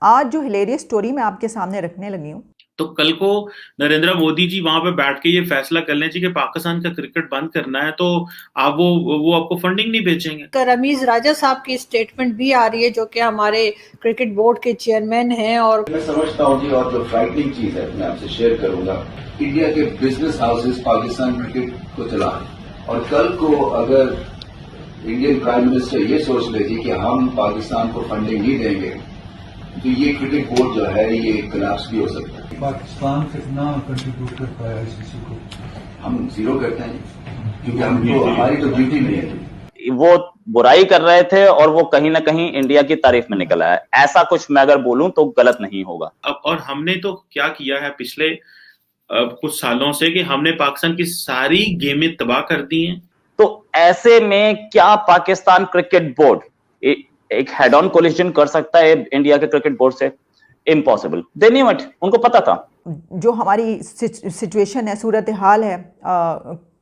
आज जो hilarious story मैं आपके सामने रखने लगी हूँ, तो कल को नरेंद्र मोदी जी वहां पे बैठ के ये फैसला कर लें कि पाकिस्तान का क्रिकेट बंद करना है, तो आप वो आपको फंडिंग नहीं भेजेंगे। रमीज राजा साहब की स्टेटमेंट भी आ रही है जो कि हमारे क्रिकेट बोर्ड के चेयरमैन हैं। और मैं समझता हूँ जी, और जो फ्राइटनिंग चीज है मैं आपसे शेयर करूंगा, इंडिया के बिजनेस हाउसेस पाकिस्तान क्रिकेट को चला रहे हैं। और कल को अगर इंडियन प्राइम मिनिस्टर ये सोच ले जी कि हम पाकिस्तान को फंडिंग नहीं देंगे, तो ये क्रिकेट बोर्ड जो है ये कोलैप्स भी हो सकता है। पाकिस्तान कितना कंट्रीब्यूट करता है आईसीसी को? हम जीरो करते हैं क्योंकि हमारी तो ड्यूटी नहीं है। वो बुराई कर रहे थे और वो कहीं ना कहीं इंडिया की तारीफ में निकल आया। ऐसा कुछ मैं अगर बोलूं तो गलत नहीं होगा। अब और हमने तो क्या किया है पिछले कुछ सालों से कि हमने पाकिस्तान की सारी गेमें तबाह कर दी हैं। तो ऐसे में क्या पाकिस्तान क्रिकेट बोर्ड एक हेड ऑन कोलिजन कर सकता है इंडिया के क्रिकेट बोर्ड से? इम्पॉसिबल। दे न्यू इट, उनको पता था। जो हमारी सिचुएशन है, सूरत हाल है,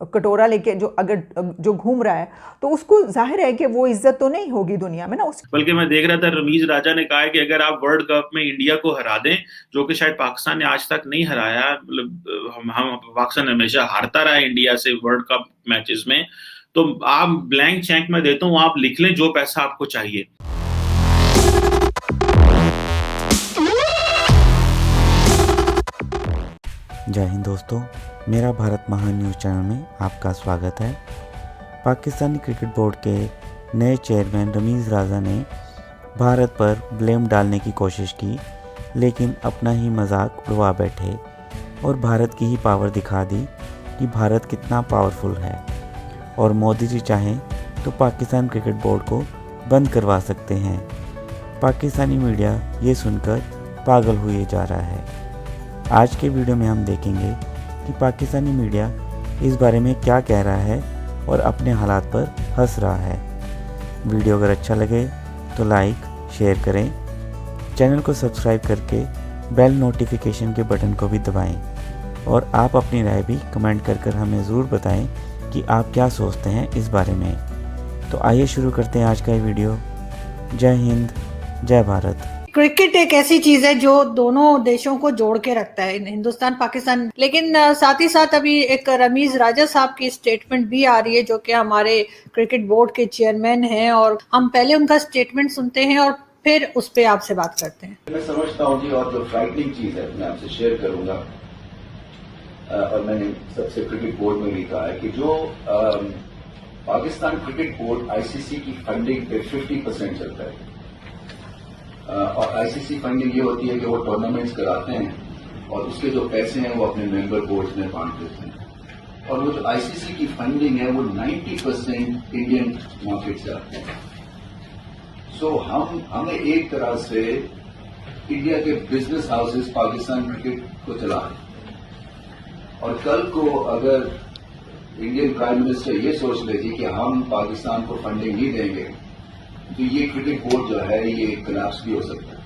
कटोरा लेके जो घूम रहा है, तो उसको जाहिर है कि वो इज्जत तो नहीं होगी दुनिया में ना। बल्कि मैं देख रहा था रमीज राजा ने कहा है कि अगर आप वर्ल्ड कप में इंडिया को हरा दें, जो कि शायद पाकिस्तान ने आज तक नहीं हराया, मतलब हम पाकिस्तान हमेशा हारता रहा है इंडिया से वर्ल्ड कप मैचेस में, तो आप ब्लैंक चेक में देता हूं, आप लिख लें जो पैसा आपको चाहिए। जय हिंद दोस्तों, मेरा भारत महान न्यूज़ चैनल में आपका स्वागत है। पाकिस्तानी क्रिकेट बोर्ड के नए चेयरमैन रमीज़ राजा ने भारत पर ब्लेम डालने की कोशिश की, लेकिन अपना ही मजाक उड़वा बैठे और भारत की ही पावर दिखा दी कि भारत कितना पावरफुल है। और मोदी जी चाहें तो पाकिस्तान क्रिकेट बोर्ड को बंद करवा सकते हैं। पाकिस्तानी मीडिया ये सुनकर पागल हुए जा रहा है। आज के वीडियो में हम देखेंगे कि पाकिस्तानी मीडिया इस बारे में क्या कह रहा है और अपने हालात पर हंस रहा है। वीडियो अगर अच्छा लगे तो लाइक शेयर करें, चैनल को सब्सक्राइब करके बेल नोटिफिकेशन के बटन को भी दबाएं और आप अपनी राय भी कमेंट कर हमें ज़रूर बताएं कि आप क्या सोचते हैं इस बारे में। तो आइए शुरू करते हैं आज का ये वीडियो। जय हिंद, जय भारत। क्रिकेट एक ऐसी चीज है जो दोनों देशों को जोड़ के रखता है, हिंदुस्तान पाकिस्तान। लेकिन साथ ही साथ अभी एक रमीज राजा साहब की स्टेटमेंट भी आ रही है जो कि हमारे क्रिकेट बोर्ड के चेयरमैन हैं। और हम पहले उनका स्टेटमेंट सुनते हैं और फिर उस पर आपसे बात करते हैं। मैं समझता हूँ जी, और जो फ्राइटनिंग चीज है मैं आपसे शेयर करूंगा, और मैंने सबसे क्रिकेट बोर्ड में भी कहा है कि जो पाकिस्तान क्रिकेट बोर्ड आईसीसी की फंडिंग पे 50% चलता है। और आईसीसी फंडिंग ये होती है कि वो टूर्नामेंट्स कराते हैं और उसके जो पैसे हैं वो अपने मेंबर बोर्ड्स में बांट देते हैं। और वो जो आईसीसी की फंडिंग है वो 90% इंडियन मार्केट से आती है। सो हमें एक तरह से इंडिया के बिजनेस हाउसेस पाकिस्तान क्रिकेट को चला रहे हैं। और कल को अगर इंडियन प्राइम मिनिस्टर ये सोच ले जी कि हम पाकिस्तान को फंडिंग नहीं देंगे, तो ये क्रिकेट बोर्ड जो है ये कोलैप्स भी हो सकता है।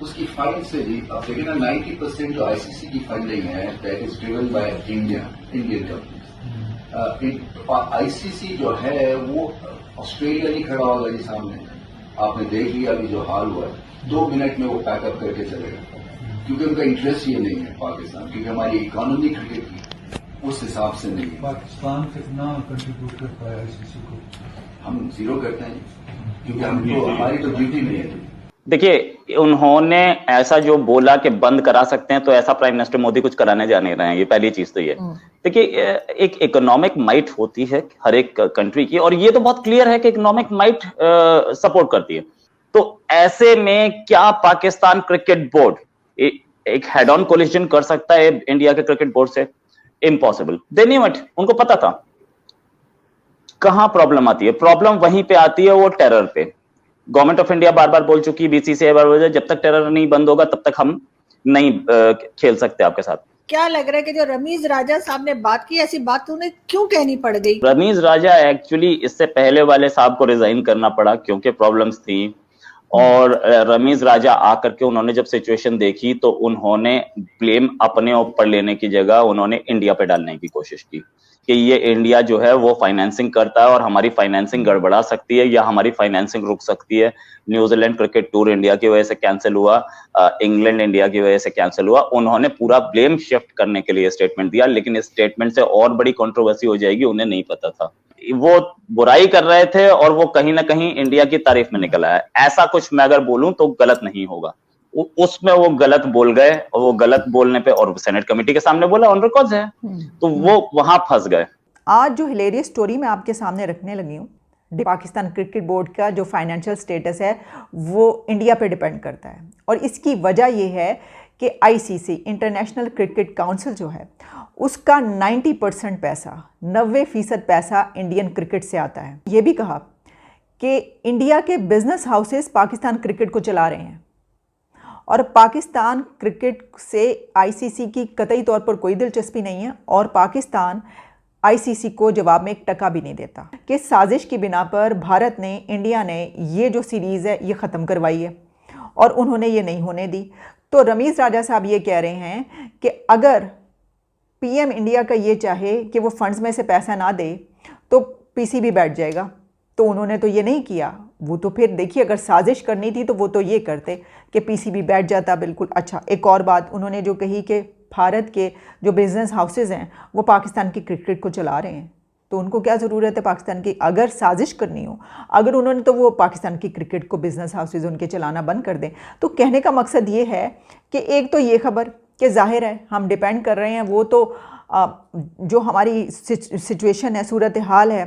उसकी फंड से जी आप देखिए ना, 90% जो आईसीसी की फंडिंग है that is driven by Indian companies. ICC जो है वो ऑस्ट्रेलिया नहीं खड़ा होगा जी सामने। आपने देख लिया अभी जो हाल हुआ है, 2 मिनट में वो पैकअप करके चलेगा, क्योंकि उनका इंटरेस्ट ये नहीं है पाकिस्तान, क्योंकि हमारी इकोनॉमी क्रिकेट की उस हिसाब से नहीं है। पाकिस्तान कितना कंट्रीब्यूट करता है आईसीसी को? हम जीरो करते हैं क्योंकि हमारी तो ड्यूटी नहीं है। देखिए, उन्होंने ऐसा जो बोला कि बंद करा सकते हैं, तो ऐसा प्राइम मिनिस्टर मोदी कुछ कराने जा नहीं रहे हैं। ये पहली चीज तो ये। देखिए, एक इकोनॉमिक माइट होती है हर एक कंट्री की, और ये तो बहुत क्लियर है कि इकोनॉमिक माइट सपोर्ट करती है। तो ऐसे में क्या पाकिस्तान क्रिकेट बोर्ड एक हेड ऑन कोलिजन कर सकता है इंडिया के क्रिकेट बोर्ड से? इम्पॉसिबल। दे न्यू इट, उनको पता था। कहां प्रॉब्लम आती है? प्रॉब्लम वहीं पे आती है, वो टेरर पे। गवर्नमेंट ऑफ इंडिया बार बार बोल चुकी है, बीसीसीआई बार बोल, जब तक टेरर नहीं बंद होगा तब तक हम नहीं खेल सकते आपके साथ। क्या लग रहा है कि जो रमीज राजा साहब ने बात की, ऐसी बात उन्हें क्यों कहनी पड़ गई? रमीज राजा एक्चुअली इससे पहले वाले साहब को रिजाइन करना पड़ा क्योंकि प्रॉब्लम्स थी। और रमीज राजा आकर के उन्होंने जब सिचुएशन देखी तो उन्होंने ब्लेम अपने ऊपर लेने की जगह उन्होंने इंडिया पे डालने की कोशिश की कि ये इंडिया जो है वो फाइनेंसिंग करता है और हमारी फाइनेंसिंग गड़बड़ा सकती है या हमारी फाइनेंसिंग रुक सकती है। न्यूजीलैंड क्रिकेट टूर इंडिया की वजह से कैंसिल हुआ, इंग्लैंड इंडिया की वजह से कैंसिल हुआ। उन्होंने पूरा ब्लेम शिफ्ट करने के लिए स्टेटमेंट दिया, लेकिन इस स्टेटमेंट से और बड़ी कंट्रोवर्सी हो जाएगी, उन्हें नहीं पता था। वो बुराई कर रहे थे और वो कहीं ना कहीं इंडिया की तारीफ में निकल आया। ऐसा कुछ मैं अगर बोलूं तो गलत नहीं होगा, उसमें वो गलत बोल गए और वो गलत बोलने पे, और सेनेट कमेटी के सामने बोला, ऑन रिकॉर्ड है, तो वो वहां फंस गए। आज जो हिलेरियस स्टोरी मैं आपके सामने रखने लगी हूँ, पाकिस्तान क्रिकेट बोर्ड का जो फाइनेंशियल स्टेटस है वो इंडिया पे डिपेंड करता है, और इसकी वजह ये है कि आईसीसी इंटरनेशनल क्रिकेट काउंसिल जो है उसका 90% पैसा, 90% पैसा इंडियन क्रिकेट से आता है। ये भी कहा कि इंडिया के बिजनेस हाउसेस पाकिस्तान क्रिकेट को चला रहे हैं और पाकिस्तान क्रिकेट से आईसीसी की कतई तौर पर कोई दिलचस्पी नहीं है, और पाकिस्तान आईसीसी को जवाब में 1 टका भी नहीं देता कि साजिश की बिना पर भारत ने, इंडिया ने ये जो सीरीज़ है ये ख़त्म करवाई है और उन्होंने ये नहीं होने दी। तो रमीज़ राजा साहब ये कह रहे हैं कि अगर पीएम इंडिया का ये चाहे कि वो फंड्स में से पैसा ना दे तो पीसीबी बैठ जाएगा, तो उन्होंने तो ये नहीं किया। वो तो फिर देखिए, अगर साजिश करनी थी तो वो तो ये करते कि पीसीबी बैठ जाता बिल्कुल। अच्छा, एक और बात उन्होंने जो कही कि भारत के जो बिजनेस हाउसेज हैं वो पाकिस्तान की क्रिकेट को चला रहे हैं, तो उनको क्या ज़रूरत है पाकिस्तान की? अगर साजिश करनी हो, अगर उन्होंने, तो वो पाकिस्तान की क्रिकेट को बिजनेस हाउसेज उनके चलाना बंद कर दें। तो कहने का मकसद ये है कि एक तो ये खबर कि जाहिर है हम डिपेंड कर रहे हैं, वो तो जो हमारी सिचुएशन है, सूरत हाल है,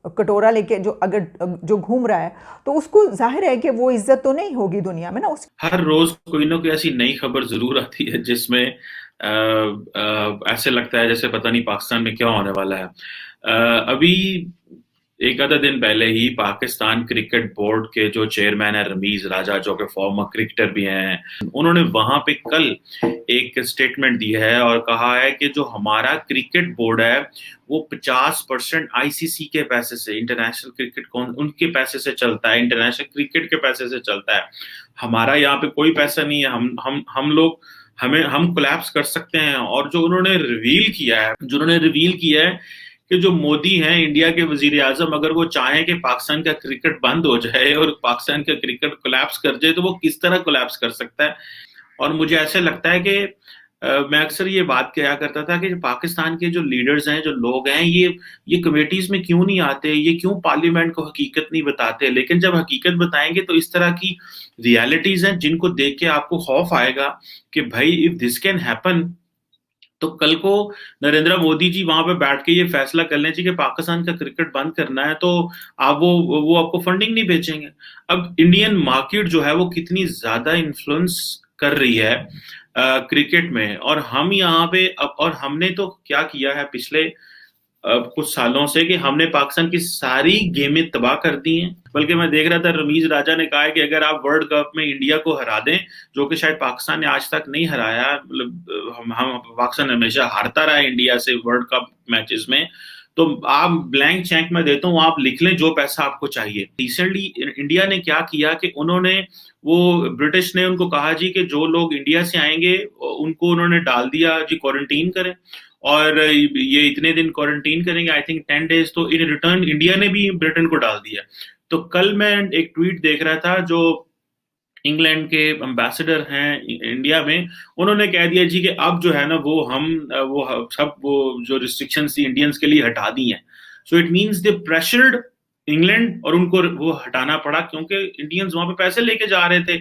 कटोरा लेके जो अगर जो घूम रहा है तो उसको जाहिर है कि वो इज्जत तो नहीं होगी दुनिया में ना। उस हर रोज कोई ना कोई ऐसी नई खबर जरूर आती है जिसमें ऐसे लगता है जैसे पता नहीं पाकिस्तान में क्या होने वाला है। अभी एक आधा दिन पहले ही पाकिस्तान क्रिकेट बोर्ड के जो चेयरमैन है रमीज राजा, जो कि फॉर्मर क्रिकेटर भी हैं, उन्होंने वहां पे कल एक स्टेटमेंट दी है और कहा है कि जो हमारा क्रिकेट बोर्ड है वो 50% आईसीसी के पैसे से, इंटरनेशनल क्रिकेट उनके पैसे से चलता है, इंटरनेशनल क्रिकेट के पैसे से चलता है। हमारा यहाँ पे कोई पैसा नहीं है, हम कोलैप्स कर सकते हैं। और जो उन्होंने रिवील किया है कि जो मोदी हैं इंडिया के वजीर आजम, अगर वो चाहें कि पाकिस्तान का क्रिकेट बंद हो जाए और पाकिस्तान का क्रिकेट कोलैप्स कर जाए तो वो किस तरह कोलैप्स कर सकता है। और मुझे ऐसे लगता है कि मैं अक्सर ये बात किया करता था कि पाकिस्तान के जो लीडर्स हैं, जो लोग हैं, ये कमेटीज में क्यों नहीं आते, ये क्यों पार्लियामेंट को हकीकत नहीं बताते। लेकिन जब हकीकत बताएंगे तो इस तरह की रियलिटीज हैं जिनको देख के आपको खौफ आएगा कि भाई इफ दिस कैन हैपन, तो कल को नरेंद्र मोदी जी वहां पे बैठ के ये फैसला कर लें कि पाकिस्तान का क्रिकेट बंद करना है, तो आप वो आपको फंडिंग नहीं भेजेंगे। अब इंडियन मार्केट जो है वो कितनी ज्यादा इन्फ्लुएंस कर रही है क्रिकेट में, और हम यहाँ पे और हमने तो क्या किया है पिछले कुछ सालों से कि हमने पाकिस्तान की सारी गेमें तबाह कर दी हैं। बल्कि मैं देख रहा था रमीज राजा ने कहा है कि अगर आप वर्ल्ड कप में इंडिया को हरा दें, जो कि शायद पाकिस्तान ने आज तक नहीं हराया, मतलब हम पाकिस्तान हमेशा हारता रहा है इंडिया से वर्ल्ड कप मैचेस में, तो आप ब्लैंक चेक में देता हूँ, आप लिख लें जो पैसा आपको चाहिए। रिसेंटली इंडिया ने क्या किया कि ब्रिटिश ने उनको कहा जी कि जो लोग इंडिया से आएंगे उनको उन्होंने डाल दिया जी क्वारंटीन करें, और ये इतने दिन क्वारंटीन करेंगे, आई थिंक 10 डेज। तो इन रिटर्न इंडिया ने भी ब्रिटेन को डाल दिया। तो कल मैं एक ट्वीट देख रहा था, जो इंग्लैंड के एम्बेसडर हैं इंडिया में, उन्होंने कह दिया जी कि अब जो है ना वो जो रिस्ट्रिक्शंस थी इंडियंस के लिए हटा दी हैं। So it means they pressured England और उनको वो हटाना पड़ा क्योंकि इंडियंस वहां पे पैसे लेके जा रहे थे।